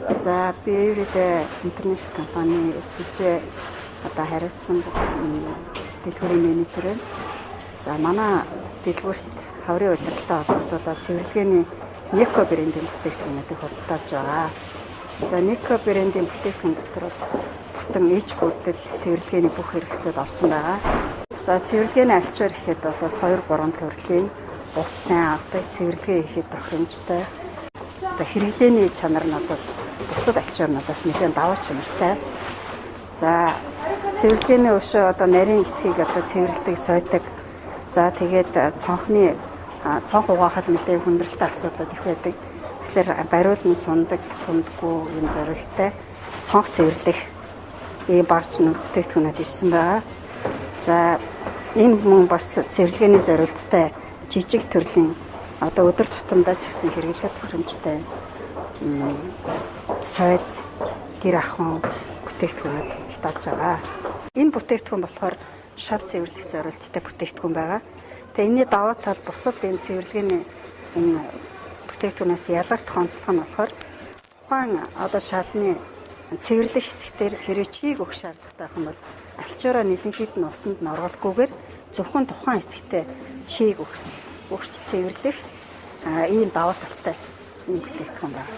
За би Эвридэй интернэшнл компани сүлжээ одоо хариуцсан дэлгүүрийн менежер байна. За манай дэлгүүрт хаврын удирдлагатай холбогдуулаад цэвэрлэгээний Нико брендийн бүтээгдэхүүнүүдийг худалдаалж байгаа. За Нико брендийн бүтээгдэхүүн дотор бүтэн иж бүрдэл цэвэрлэгээний бүх хэрэгслүүд орсон байгаа. За цэвэрлэгээний альчаар ихэд бол 2-3 төрлийн ус сайн авдаг цэвэрлэгээ ихэд тохиромжтой. Одоо хэрэглээний чанар нь бол бусад альчаарнуудаас нэлээд даваа чанартай. За цэвэрлэгээний өшөө одоо нарийн хэсгийг одоо цэвэрлдэг, сойдог. За тэгээд цонх угаахад нэлээд хүндрэлтэй асуудал их байдаг. Тэгэхээр бариул нь сундаггүй юм зорилттой цонх цэвэрлэх ийм багц бүтээгдэхүүнүүд ирсэн байгаа. За энэ мөн бас цэвэрлэгээний зорилттой жижиг төрлийн одоо өдөр тутамдаа ч гэсэн хэрэглэх тохиромжтой сойз гэр ахуйн бүтээгдэхүүнүүд худалдаалж байгаа. Энэ бүтээгдэхүүн болохоор шал цэвэрлэх зорилттой бүтээгдэхүүн байгаа. Тэгээ энэний даваа тал бусад энэ цэвэрлэгээний энэ бүтээгдэхүүнээс ялгагдах онцлог нь болохоор ухаан одоо шалны цэвэрлэх хэсгээр хэрэг чийг өгөх шаардлагатай юм бол альчаараа нэлээд нь усанд нь оролгүйгээр зөвхөн тухайн хэсэгтээ чийг өгч цэвэрлэх ийм даваа талтай юм бүтээгдэхүүн байна.